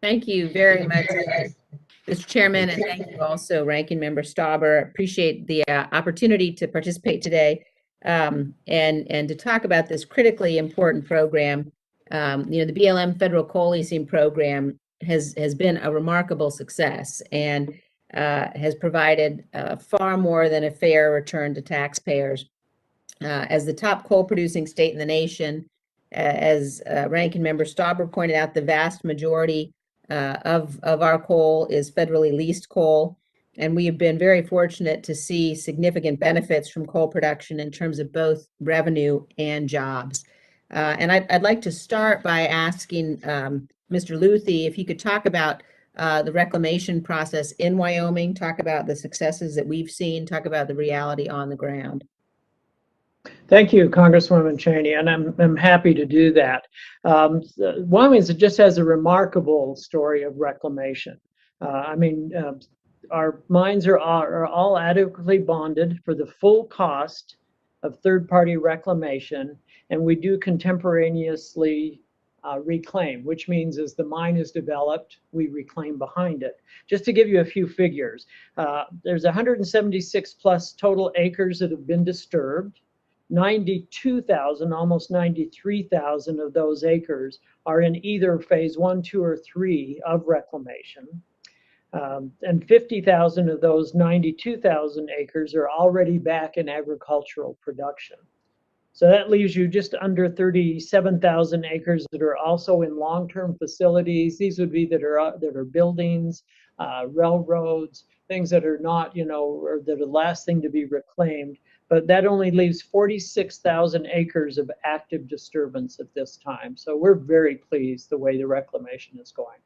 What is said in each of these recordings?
Thank you very much, Mr. Chairman, and thank you also, Ranking Member Stauber. Appreciate the opportunity to participate today and to talk about this critically important program. The BLM Federal Coal Leasing Program has been a remarkable success and has provided far more than a fair return to taxpayers. As the top coal producing state in the nation, as Ranking Member Stauber pointed out, the vast majority of our coal is federally leased coal. And we have been very fortunate to see significant benefits from coal production in terms of both revenue and jobs. And I'd like to start by asking Mr. Luthi if he could talk about the reclamation process in Wyoming, talk about the successes that we've seen, talk about the reality on the ground. Thank you, Congresswoman Cheney, and I'm happy to do that. Wyoming just has a remarkable story of reclamation. Our mines are all adequately bonded for the full cost of third-party reclamation, and we do contemporaneously reclaim, which means as the mine is developed, we reclaim behind it. Just to give you a few figures, there's 176 plus total acres that have been disturbed. 92,000, almost 93,000 of those acres are in either phase 1, 2, or 3 of reclamation. And 50,000 of those 92,000 acres are already back in agricultural production. So that leaves you just under 37,000 acres that are also in long-term facilities. These would be that are buildings, railroads, things that are not, or that are the last thing to be reclaimed. But that only leaves 46,000 acres of active disturbance at this time. So we're very pleased the way the reclamation is going.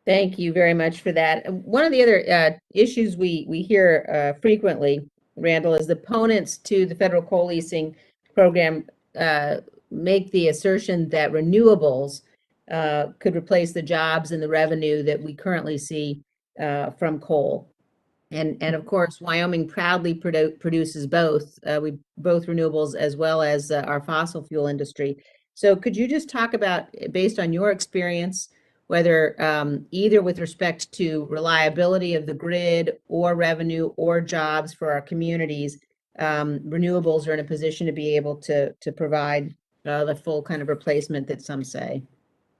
Thank you very much for that. One of the other issues we hear frequently, Randall, is the opponents to the federal coal leasing program make the assertion that renewables could replace the jobs and the revenue that we currently see from coal. And of course, Wyoming proudly produces both renewables as well as our fossil fuel industry. So could you just talk about, based on your experience, whether either with respect to reliability of the grid or revenue or jobs for our communities, renewables are in a position to be able to provide the full kind of replacement that some say?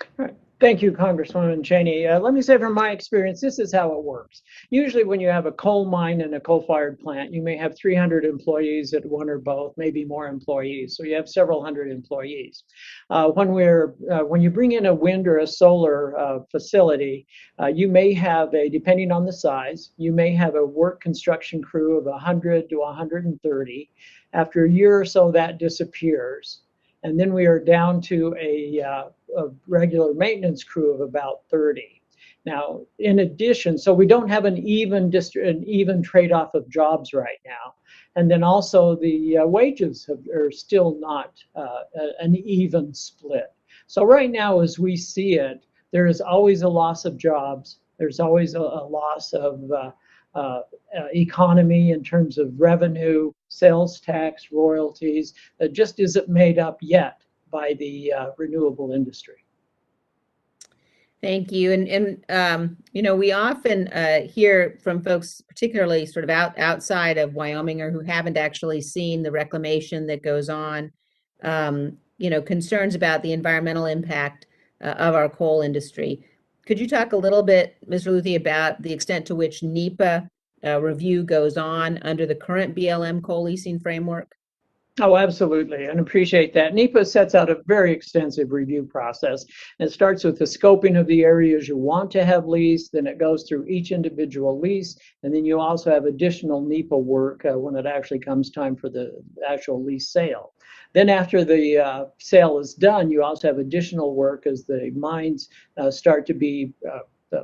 All right. Thank you, Congresswoman Cheney. Let me say from my experience, this is how it works. Usually when you have a coal mine and a coal-fired plant, you may have 300 employees at one or both, maybe more employees. So you have several hundred employees. When you bring in a wind or a solar facility, you may have depending on the size, you may have a work construction crew of 100 to 130. After a year or so, that disappears. And then we are down to a regular maintenance crew of about 30. Now, in addition, so we don't have an even trade-off of jobs right now. And then also the wages are still not an even split. So right now, as we see it, there is always a loss of jobs. There's always a loss of economy in terms of revenue, sales tax, royalties, that just isn't made up yet by the renewable industry. Thank you. And we often hear from folks, particularly sort of outside of Wyoming or who haven't actually seen the reclamation that goes on, concerns about the environmental impact of our coal industry. Could you talk a little bit, Mr. Luthi, about the extent to which NEPA review goes on under the current BLM coal leasing framework? Oh, absolutely, and appreciate that. NEPA sets out a very extensive review process. It starts with the scoping of the areas you want to have leased, then it goes through each individual lease, and then you also have additional NEPA work when it actually comes time for the actual lease sale. Then after the sale is done, you also have additional work as the mines start to be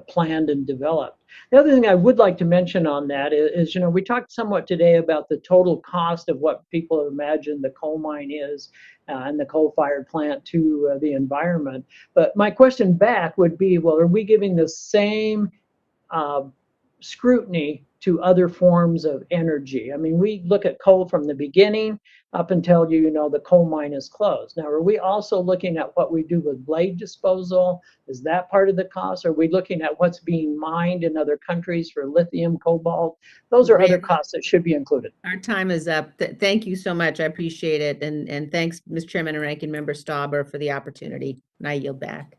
planned and developed. The other thing I would like to mention on that is, we talked somewhat today about the total cost of what people imagine the coal mine is and the coal-fired plant to the environment. But my question back would be, well, are we giving the same scrutiny to other forms of energy. I mean, we look at coal from the beginning up until, the coal mine is closed. Now, are we also looking at what we do with blade disposal? Is that part of the cost? Are we looking at what's being mined in other countries for lithium, cobalt? Those are other costs that should be included. Our time is up. Thank you so much. I appreciate it. And thanks, Mr. Chairman and Ranking Member Stauber, for the opportunity. And I yield back.